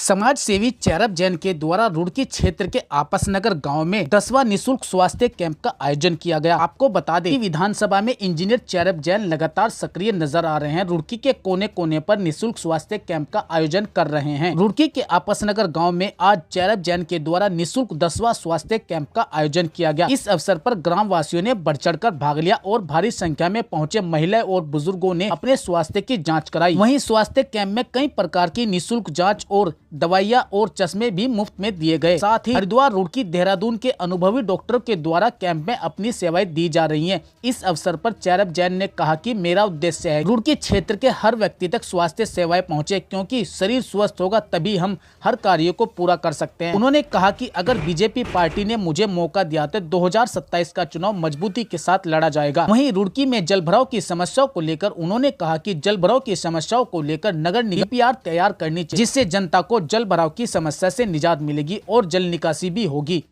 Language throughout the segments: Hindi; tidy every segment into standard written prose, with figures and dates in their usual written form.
समाज सेवी चैरब जैन के द्वारा रुड़की क्षेत्र के आपस नगर गांव में 10वां निःशुल्क स्वास्थ्य कैंप का आयोजन किया गया। आपको बता दें कि विधानसभा में इंजीनियर चैरब जैन लगातार सक्रिय नजर आ रहे हैं। रुड़की के कोने कोने पर निःशुल्क स्वास्थ्य कैंप का आयोजन कर रहे हैं। रुड़की के आपस नगर गाँव में आज चैरब जैन के द्वारा निःशुल्क 10वां स्वास्थ्य कैंप का आयोजन किया गया। इस अवसर पर ग्राम वासियों ने बढ़ चढ़ कर भाग लिया और भारी संख्या में पहुँचे महिलाएं और बुजुर्गों ने अपने स्वास्थ्य की जाँच कराई। वहीं स्वास्थ्य कैंप में कई प्रकार की निःशुल्क जाँच और दवाइयाँ और चश्मे भी मुफ्त में दिए गए। साथ ही हरिद्वार, रुड़की, देहरादून के अनुभवी डॉक्टरों के द्वारा कैंप में अपनी सेवाएं दी जा रही हैं। इस अवसर पर चैरब जैन ने कहा कि मेरा उद्देश्य है रुड़की क्षेत्र के हर व्यक्ति तक स्वास्थ्य सेवाएं पहुंचे, क्योंकि शरीर स्वस्थ होगा तभी हम हर कार्य को पूरा कर सकते हैं। उन्होंने कहा कि अगर बीजेपी पार्टी ने मुझे मौका दिया तो 2027 का चुनाव मजबूती के साथ लड़ा जाएगा। वहीं रुड़की में जलभराव की समस्याओं को लेकर उन्होंने कहा कि जलभराव की समस्याओं को लेकर नगर निगम DPR तैयार करनी चाहिए, जिससे जनता को जल भराव की समस्या से निजात मिलेगी और जल निकासी भी होगी।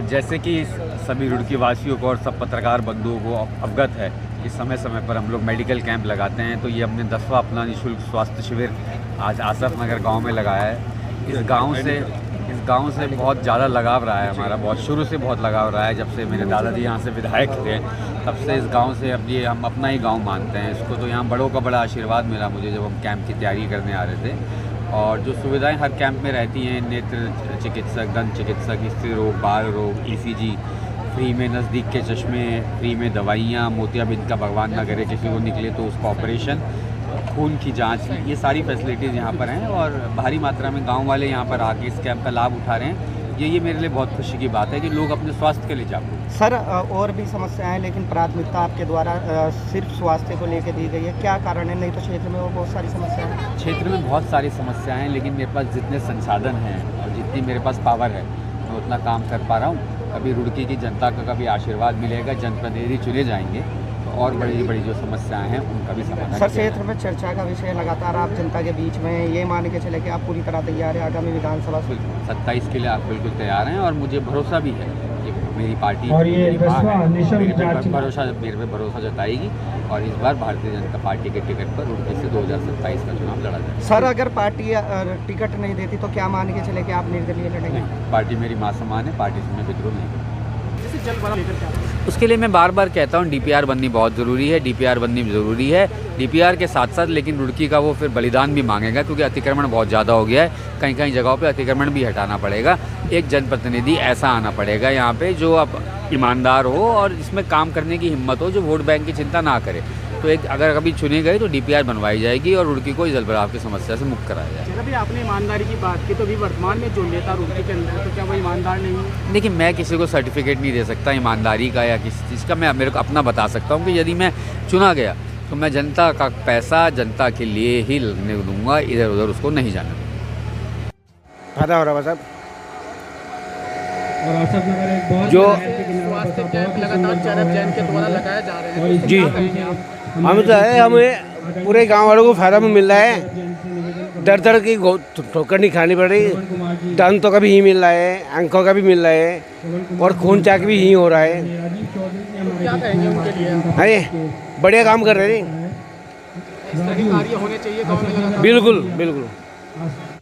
जैसे कि सभी रुड़की वासियों को और सब पत्रकार बंधुओं को अवगत है कि समय समय पर हम लोग मेडिकल कैंप लगाते हैं, तो ये हमने 10वां अपना निःशुल्क स्वास्थ्य शिविर आज आसफ नगर गांव में लगाया है। इस गांव से बहुत ज़्यादा लगाव रहा है हमारा, बहुत शुरू से बहुत लगाव रहा है। जब से मेरे दादाजी यहाँ से विधायक थे तब से इस गांव से अब ये हम अपना ही गांव मानते हैं इसको। तो यहाँ बड़ों का बड़ा आशीर्वाद मिला मुझे जब हम कैंप की तैयारी करने आ रहे थे। और जो सुविधाएं हर कैंप में रहती हैं, नेत्र चिकित्सक, दंत चिकित्सक, स्त्री रोग, बाल रोग, ECG फ्री में, नज़दीक के चश्मे फ्री में, दवाइयाँ, मोतियाबिंद का भगवान ना करे किसी को निकले तो उसका ऑपरेशन, खून की जांच, ये सारी फैसिलिटीज़ यहाँ पर हैं। और भारी मात्रा में गांव वाले यहाँ पर आके इस कैंप का लाभ उठा रहे हैं। ये मेरे लिए बहुत खुशी की बात है कि लोग अपने स्वास्थ्य के लिए जागरूक हैं। सर, और भी समस्याएं हैं लेकिन प्राथमिकता आपके द्वारा सिर्फ स्वास्थ्य को लेकर दी गई है, क्या कारण है? नहीं तो क्षेत्र में और बहुत सारी समस्याएं हैं। क्षेत्र में बहुत सारी समस्याएं हैं, लेकिन मेरे पास जितने संसाधन हैं और जितनी मेरे पास पावर है मैं उतना काम कर पा रहा हूँ। कभी रुड़की की जनता का कभी आशीर्वाद मिलेगा, जनप्रतिनिधि चुने जाएंगे तो और बड़ी बड़ी जो समस्याएं हैं उनका भी समाधान। सर, क्षेत्र में चर्चा का विषय लगातार आप जनता के बीच में ये मान के चले कि आप पूरी तरह तैयार हैं आगामी विधानसभा 27 के लिए आप बिल्कुल तैयार हैं। और मुझे भरोसा भी है कि मेरी पार्टी और ये मेरे पे भरोसा जताएगी और इस बार भारतीय जनता पार्टी के टिकट पर रुड़की से 2027 का चुनाव लड़ा जाएगा। सर, अगर पार्टी टिकट नहीं देती तो क्या मान के चले कि आप निर्दलीय लड़ेंगे? पार्टी मेरी मां समान है, पार्टी से मैं विद्रोह नहीं करूँगा। उसके लिए मैं बार बार कहता हूँ DPR बननी बहुत ज़रूरी है, DPR बननी ज़रूरी है। DPR के साथ साथ लेकिन रुड़की का वो फिर बलिदान भी मांगेगा, क्योंकि अतिक्रमण बहुत ज़्यादा हो गया है। कहीं कहीं जगहों पे अतिक्रमण भी हटाना पड़ेगा। एक जनप्रतिनिधि ऐसा आना पड़ेगा यहाँ पे जो अब ईमानदार हो और इसमें काम करने की हिम्मत हो, जो वोट बैंक की चिंता ना करे। तो एक अगर कभी चुने गए तो DPR बनवाई जाएगी और रुड़की को जलभराव की समस्या से मुक्त कराया जाएगा। अभी आपने ईमानदारी की बात की, तो अभी वर्तमान में जो नेता रुड़की के अंदर तो क्या वो ईमानदार नहीं है? देखिए, मैं किसी को सर्टिफिकेट नहीं दे सकता ईमानदारी का या किसी चीज़ का। मैं मेरे को अपना बता सकता हूँ कि यदि मैं चुना गया तो मैं जनता का पैसा जनता के लिए ही लगने दूंगा, इधर उधर उसको नहीं जाने दूंगा। फायदा हो रहा है साहब। और आसफ नगर एक बहुत जो स्वास्थ्य कैंप लगातार चैरब जैन के द्वारा लगाए जा रहे हैं। जी, हम तो है, हमें पूरे गांव वालों को फायदा में मिल रहा है। दर की ठोकर नहीं खानी पड़ रही। दंतों का भी ही मिल रहा है, आंखों का भी मिल रहा है और खून चाक भी ही हो रहा है। क्या कहेंगे उनके लिए? अरे बढ़िया काम कर रहे हैं। इस तरह के कार्य होने चाहिए गाँव में लगातार। बिल्कुल बिल्कुल।